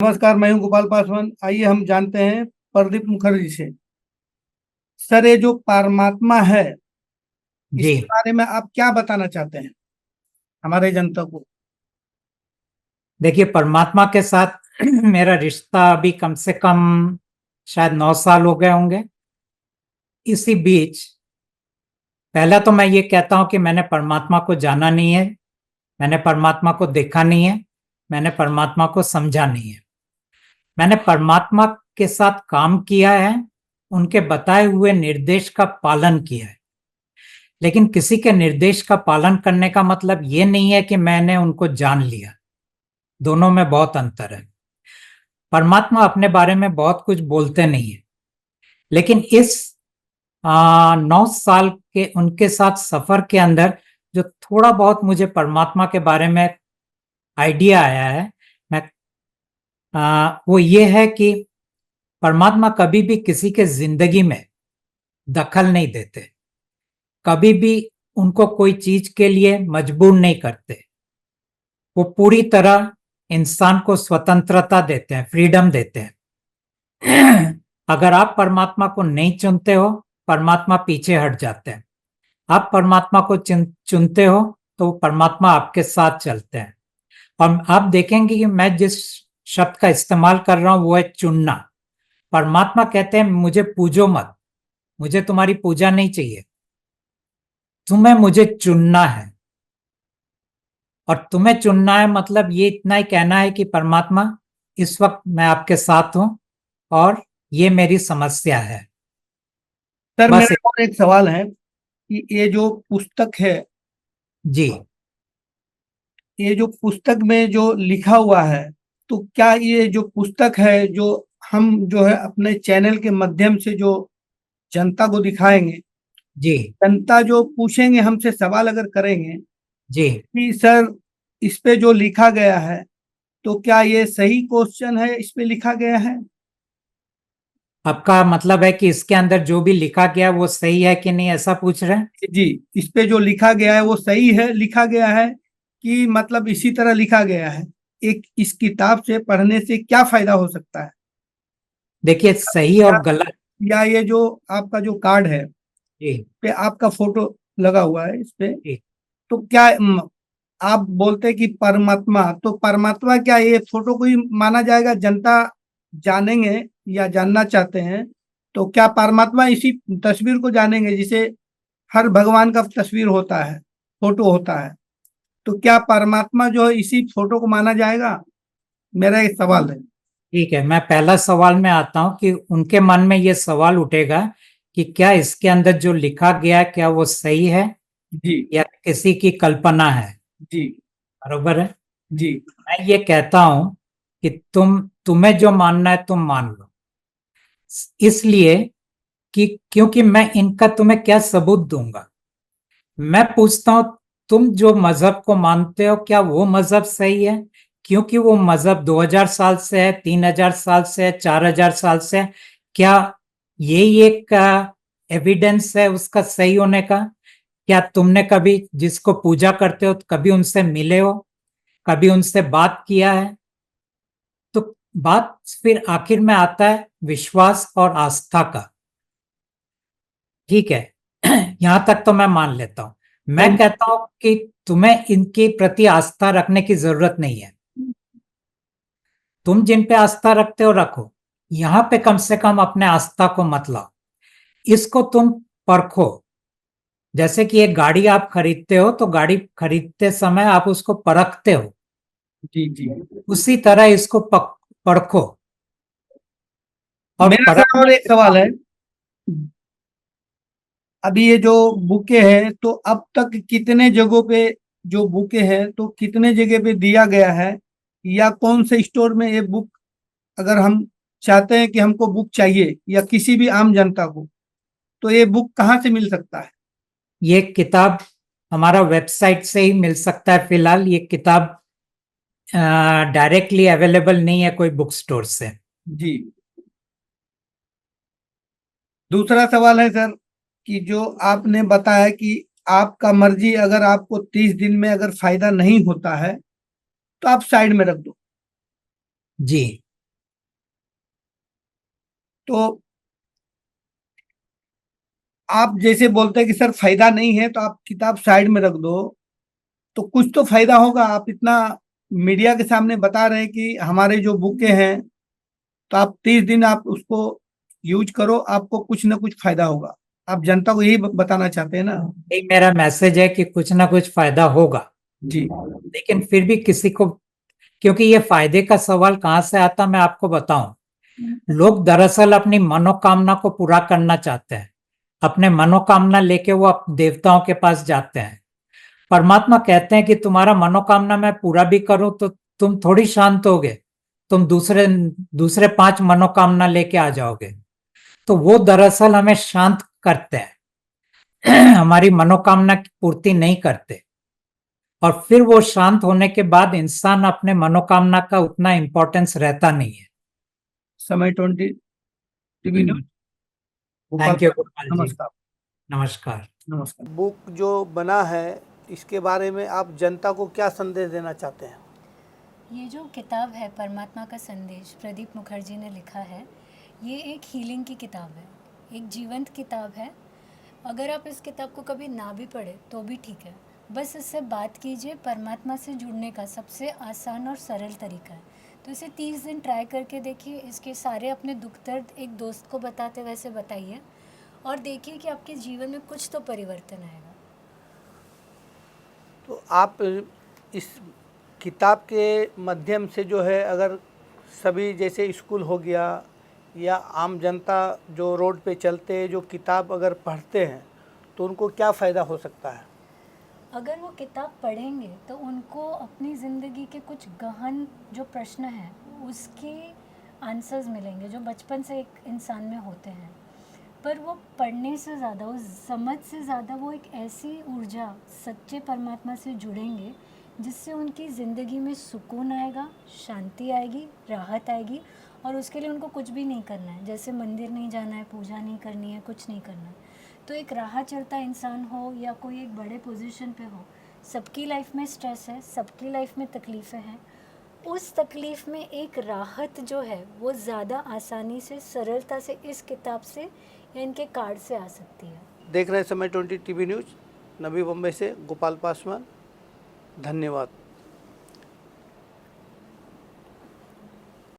नमस्कार, मैं हूं गोपाल पासवान। आइए हम जानते हैं प्रदीप मुखर्जी से। सर, ये जो परमात्मा है, जी। इसके बारे में आप क्या बताना चाहते हैं हमारे जनता को? देखिए, परमात्मा के साथ मेरा रिश्ता अभी कम से कम शायद 9 साल हो गए होंगे। इसी बीच पहला तो मैं ये कहता हूं कि मैंने परमात्मा को जाना नहीं है, मैंने परमात्मा को देखा नहीं है, मैंने परमात्मा को समझा नहीं है। मैंने परमात्मा के साथ काम किया है, उनके बताए हुए निर्देश का पालन किया है। लेकिन किसी के निर्देश का पालन करने का मतलब ये नहीं है कि मैंने उनको जान लिया। दोनों में बहुत अंतर है। परमात्मा अपने बारे में बहुत कुछ बोलते नहीं है, लेकिन इस 9 साल के उनके साथ सफर के अंदर जो थोड़ा बहुत मुझे परमात्मा के बारे में आइडिया आया है, मैं वो ये है कि परमात्मा कभी भी किसी के जिंदगी में दखल नहीं देते, कभी भी उनको कोई चीज के लिए मजबूर नहीं करते। वो पूरी तरह इंसान को स्वतंत्रता देते हैं, फ्रीडम देते हैं। अगर आप परमात्मा को नहीं चुनते हो, परमात्मा पीछे हट जाते हैं। आप परमात्मा को चुनते हो तो परमात्मा आपके साथ चलते हैं। और आप देखेंगे कि मैं जिस शब्द का इस्तेमाल कर रहा हूं वो है चुनना। परमात्मा कहते हैं मुझे पूजो मत, मुझे तुम्हारी पूजा नहीं चाहिए, तुम्हें मुझे चुनना है। और तुम्हें चुनना है मतलब ये इतना ही कहना है कि परमात्मा, इस वक्त मैं आपके साथ हूं और ये मेरी समस्या है। सर, बस। मेरा और एक सवाल है कि ये जो पुस्तक है, जी। ये जो पुस्तक में जो लिखा हुआ है, तो क्या ये जो पुस्तक है, जो हम जो है अपने चैनल के माध्यम से जो जनता को दिखाएंगे, जी। जनता जो पूछेंगे हमसे, सवाल अगर करेंगे जी। कि सर, इस पे जो लिखा गया है, तो क्या ये सही क्वेश्चन है, इस पे लिखा गया है? आपका मतलब है कि इसके अंदर जो भी लिखा गया वो सही है कि नहीं, ऐसा पूछ रहे हैं? जी, इस पे जो लिखा गया है वो सही है, लिखा गया है कि मतलब इसी तरह लिखा गया है? एक इस किताब से पढ़ने से क्या फायदा हो सकता है? देखिए, सही या, और गलत। या ये जो आपका जो कार्ड है, जी। पे आपका फोटो लगा हुआ है इस पे, जी। तो क्या आप बोलते कि परमात्मा, तो परमात्मा क्या ये फोटो को ही माना जाएगा? जनता जानेंगे या जानना चाहते हैं, तो क्या परमात्मा इसी तस्वीर को जानेंगे? जिसे हर भगवान का तस्वीर होता है, फोटो होता है, तो क्या परमात्मा जो है इसी फोटो को माना जाएगा? मेरा एक सवाल है। ठीक है, मैं पहला सवाल में आता हूं कि उनके मन में ये सवाल उठेगा कि क्या इसके अंदर जो लिखा गया है क्या वो सही है जी। या किसी की कल्पना है। जी। बरोबर है। जी। मैं ये कहता हूं कि तुम्हें जो मानना है तुम मान लो, इसलिए कि क्योंकि मैं इनका तुम्हें क्या सबूत दूंगा। मैं पूछता हूं, तुम जो मजहब को मानते हो क्या वो मजहब सही है? क्योंकि वो मजहब 2000 साल से है, 3000 साल से है, 4000 साल से है। क्या यही एक एविडेंस है उसका सही होने का? क्या तुमने कभी जिसको पूजा करते हो कभी उनसे मिले हो, कभी उनसे बात किया है? तो बात फिर आखिर में आता है विश्वास और आस्था का। ठीक है। यहां तक तो मैं मान लेता हूं। मैं तो कहता हूं कि तुम्हें इनके प्रति आस्था रखने की जरूरत नहीं है। तुम जिन पे आस्था रखते हो रखो, यहां पे कम से कम अपने आस्था को मत लाओ। इसको तुम परखो। जैसे कि एक गाड़ी आप खरीदते हो तो गाड़ी खरीदते समय आप उसको परखते हो, जी। जी। उसी तरह इसको परखो। और मेरा सर और परखने एक के सवाल बाद। है। अभी ये जो बुके हैं, तो अब तक कितने जगहों पे जो बुके हैं, तो कितने जगह पे दिया गया है, या कौन से स्टोर में ये बुक, अगर हम चाहते हैं कि हमको बुक चाहिए या किसी भी आम जनता को, तो ये बुक कहाँ से मिल सकता है? ये किताब हमारा वेबसाइट से ही मिल सकता है। फिलहाल ये किताब डायरेक्टली अवेलेबल नहीं है कोई बुक स्टोर से। जी। दूसरा सवाल है सर, कि जो आपने बताया कि आपका मर्जी, अगर आपको 30 दिन में अगर फायदा नहीं होता है, तो आप साइड में रख दो। जी। तो आप जैसे बोलते हैं कि सर फायदा नहीं है तो आप किताब साइड में रख दो, तो कुछ तो फायदा होगा। आप इतना मीडिया के सामने बता रहे हैं कि हमारे जो बुकें हैं, तो आप 30 दिन आप उसको यूज करो, आपको कुछ ना कुछ फायदा होगा। आप जनता को यही बताना चाहते हैं ना? यही मेरा मैसेज है कि कुछ ना कुछ फायदा होगा। जी। लेकिन फिर भी किसी को, क्योंकि ये फायदे का सवाल कहाँ से आता मैं आपको बताऊं। लोग दरअसल अपनी मनोकामना को पूरा करना चाहते हैं। अपने मनोकामना लेके वो देवताओं के पास जाते हैं। परमात्मा कहते हैं कि तुम्हारा मनोकामना मैं पूरा भी करूं तो तुम थोड़ी शांत होगे, तुम दूसरे दूसरे 5 मनोकामना लेके आ जाओगे। तो वो दरअसल हमें शांत करते हैं, हमारी मनोकामना की पूर्ति नहीं करते। और फिर वो शांत होने के बाद इंसान अपने मनोकामना का उतना इंपॉर्टेंस रहता नहीं है। समय 20 TV news thank you Gopal ji. नमस्कार। नमस्कार। नमस्कार। बुक जो बना है इसके बारे में आप जनता को क्या संदेश देना चाहते हैं? ये जो किताब है परमात्मा का संदेश, प्रदीप मुखर्जी ने लिखा है। ये एक हीलिंग की किताब है, एक जीवंत किताब है। अगर आप इस किताब को कभी ना भी पढ़े तो भी ठीक है, बस इससे बात कीजिए। परमात्मा से जुड़ने का सबसे आसान और सरल तरीका है। तो इसे 30 दिन ट्राई करके देखिए। इसके सारे अपने दुख दर्द एक दोस्त को बताते वैसे बताइए और देखिए कि आपके जीवन में कुछ तो परिवर्तन आएगा। तो आप इस किताब के माध्यम से जो है, अगर सभी जैसे स्कूल हो गया या आम जनता जो रोड पे चलते हैं जो किताब अगर पढ़ते हैं तो उनको क्या फ़ायदा हो सकता है? अगर वो किताब पढ़ेंगे तो उनको अपनी ज़िंदगी के कुछ गहन जो प्रश्न हैं उसके आंसर्स मिलेंगे जो बचपन से एक इंसान में होते हैं। पर वो पढ़ने से ज़्यादा, उस समझ से ज़्यादा वो एक ऐसी ऊर्जा सच्चे परमात्मा से जुड़ेंगे जिससे उनकी ज़िंदगी में सुकून आएगा, शांति आएगी, राहत आएगी। और उसके लिए उनको कुछ भी नहीं करना है, जैसे मंदिर नहीं जाना है, पूजा नहीं करनी है, कुछ नहीं करना है। तो एक राह चलता इंसान हो या कोई एक बड़े पोजीशन पे हो, सबकी लाइफ में स्ट्रेस है, सबकी लाइफ में तकलीफ़ें हैं। उस तकलीफ़ में एक राहत जो है वो ज़्यादा आसानी से, सरलता से इस किताब से या इनके कार्ड से आ सकती है। देख रहे हैं समय 20 टीवी न्यूज़, नवी मुंबई से गोपाल पासवान। धन्यवाद।